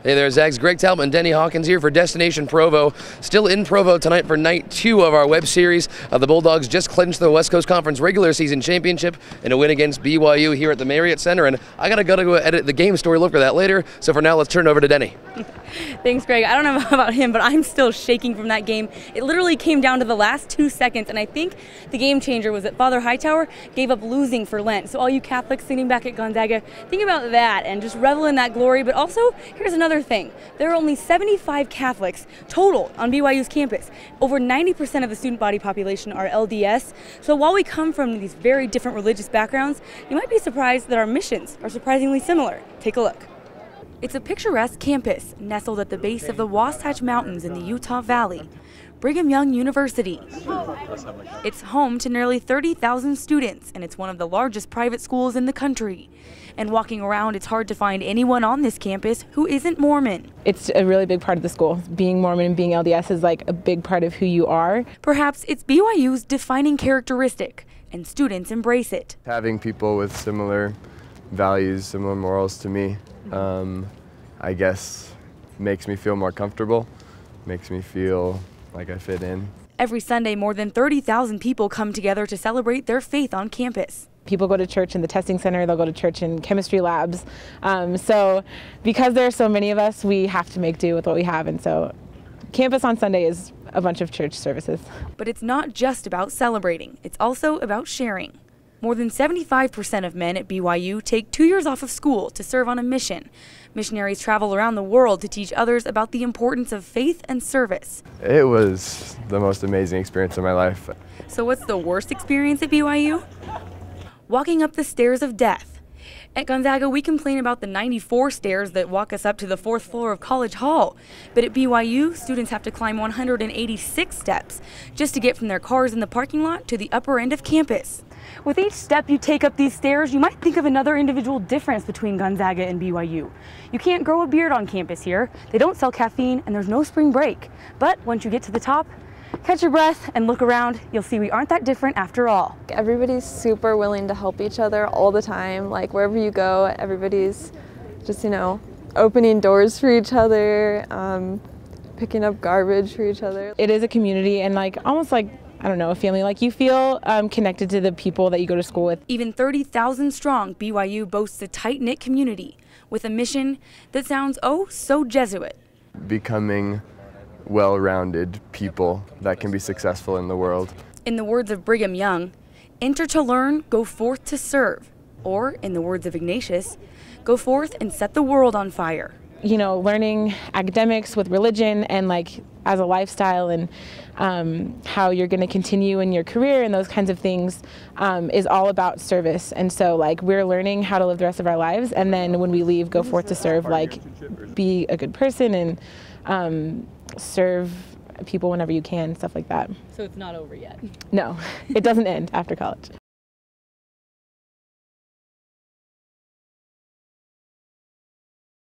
Hey there, Zags. Greg Talbot and Deni Hawkins here for Destination Provo. Still in Provo tonight for night 2 of our web series. The Bulldogs just clinched the West Coast Conference regular season championship in a win against BYU here at the Marriott Center. And I gotta go edit the game story. Look for that later. So for now, let's turn it over to Deni. Thanks, Greg. I don't know about him, but I'm still shaking from that game. It literally came down to the last 2 seconds, and I think the game changer was that Father Hightower gave up losing for Lent. So all you Catholics sitting back at Gonzaga, think about that and just revel in that glory. But also, here's another thing. There are only 75 Catholics total on BYU's campus. Over 90% of the student body population are LDS. So while we come from these very different religious backgrounds, you might be surprised that our missions are surprisingly similar. Take a look. It's a picturesque campus nestled at the base of the Wasatch Mountains in the Utah Valley, Brigham Young University. It's home to nearly 30,000 students, and it's one of the largest private schools in the country. And walking around, it's hard to find anyone on this campus who isn't Mormon. It's a really big part of the school. Being Mormon and being LDS is like a big part of who you are. Perhaps it's BYU's defining characteristic, and students embrace it. Having people with similar values, similar morals to me, I guess makes me feel more comfortable, makes me feel like I fit in. Every Sunday, more than 30,000 people come together to celebrate their faith on campus. People go to church in the testing center, they'll go to church in chemistry labs. So because there are so many of us, we have to make do with what we have. And so campus on Sunday is a bunch of church services. But it's not just about celebrating, it's also about sharing. More than 75% of men at BYU take 2 years off of school to serve on a mission. Missionaries travel around the world to teach others about the importance of faith and service. It was the most amazing experience of my life. So what's the worst experience at BYU? Walking up the stairs of death. At Gonzaga, we complain about the 94 stairs that walk us up to the 4th floor of College Hall. But at BYU, students have to climb 186 steps just to get from their cars in the parking lot to the upper end of campus. With each step you take up these stairs, you might think of another individual difference between Gonzaga and BYU. You can't grow a beard on campus here, they don't sell caffeine, and there's no spring break. But once you get to the top, catch your breath and look around, you'll see we aren't that different after all. Everybody's super willing to help each other all the time. Like wherever you go, everybody's just, opening doors for each other, picking up garbage for each other. It is a community and almost like, I don't know, a family. Like you feel connected to the people that you go to school with. Even 30,000 strong, BYU boasts a tight-knit community with a mission that sounds oh so Jesuit. Becoming well-rounded people that can be successful in the world. In the words of Brigham Young, enter to learn, go forth to serve. Or, in the words of Ignatius, go forth and set the world on fire. Learning academics with religion and as a lifestyle and how you're going to continue in your career and those kinds of things is all about service. And so we're learning how to live the rest of our lives, and then when we leave, go forth to serve, be a good person and serve people whenever you can, stuff like that. So it's not over yet? No, it doesn't end after college.